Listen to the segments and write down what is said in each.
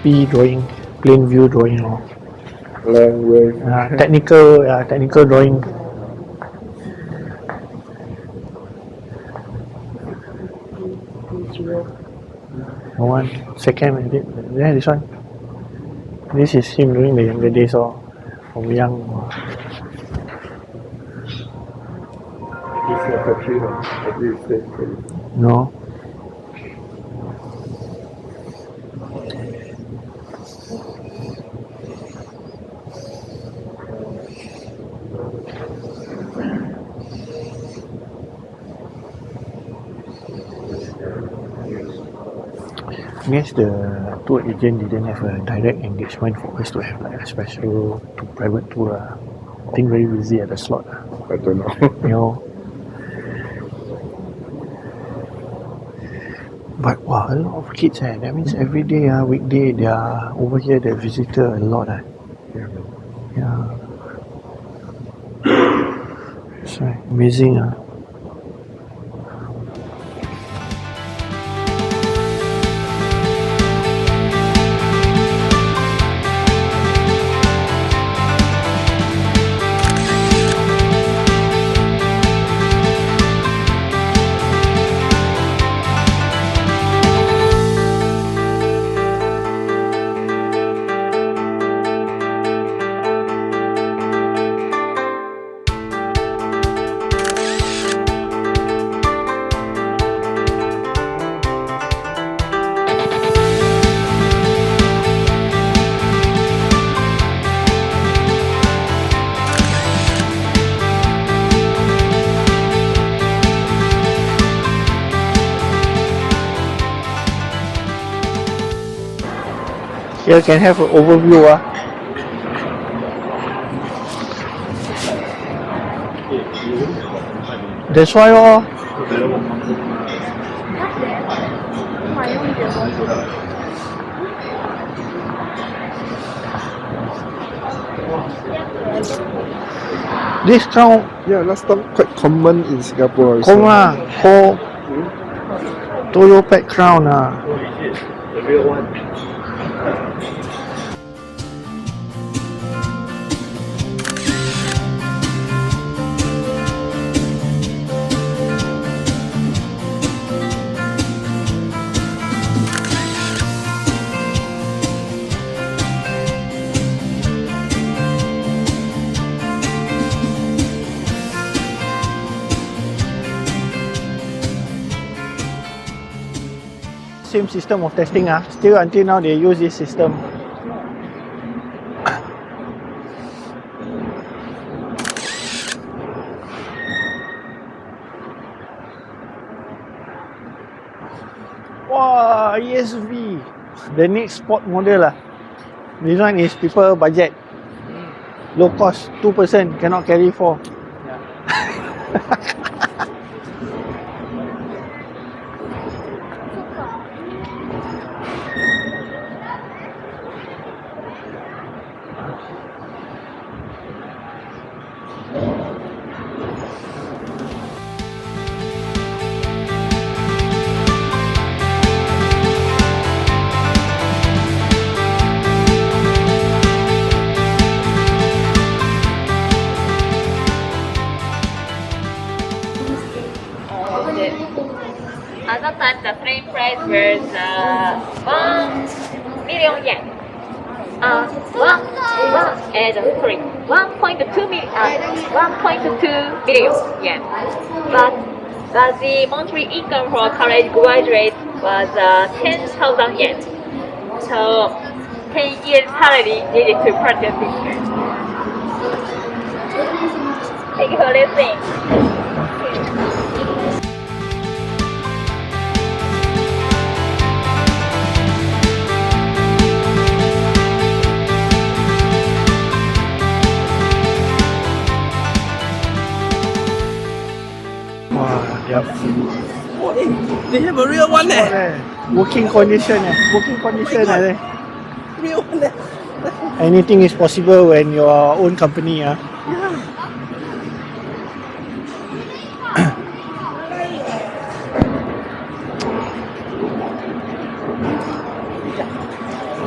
P drawing, plain view drawing lor. Language. Technical drawing. One second, yeah, this one. This is him during the younger days or from young. This is a country, every state. No. I guess the tour agent didn't have a direct engagement for us to have like a special private tour. I think very busy at the slot. I don't know. You know. But wow, a lot of kids. That means every day, weekday, they are over here. They visitor a lot. Yeah. That's right. Amazing. Here can have an overview. That's why this crown. Yeah, last time quite common in Singapore. Called Toyo Pet crown. The real one. Same system of testing. Still until now they use this system. Wow, ESV. The next sport model. This one is people budget. Low cost, 2% cannot carry 4. At that time, the frame price was 1 million yen. 1.2 million yen. But the monthly income for college graduate was 10,000 yen. So 10 years salary needed to purchase this. Thank you for listening. Yep. Oh, they have a real one there. Working condition. Real one there. Anything is possible when your own company. Yeah.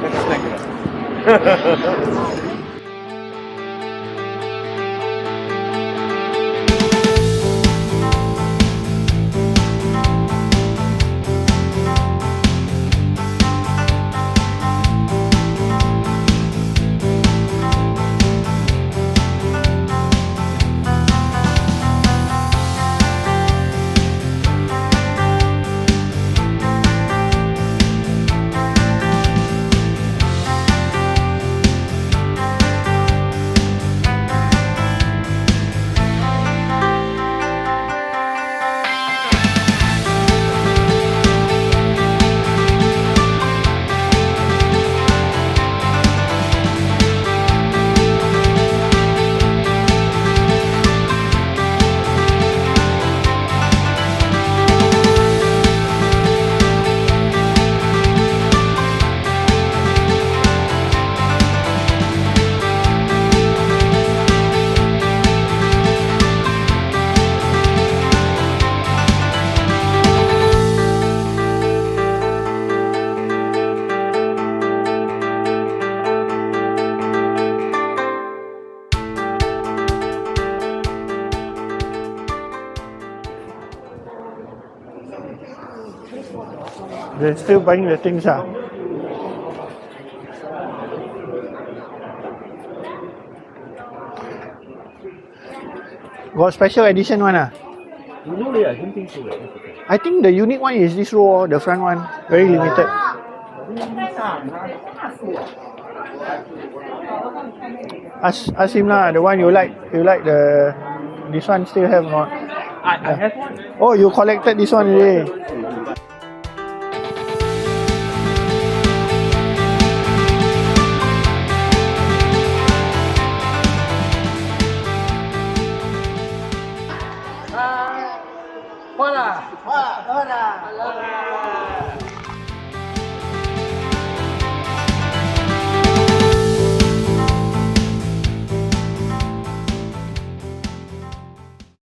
That's nice. They're still buying the things. Got special edition one. No, I don't think so. I think the unique one is this row, the front one. Very limited. Ask him lah, the one you like the this one still have or not? I have one. Oh, you collected this one already.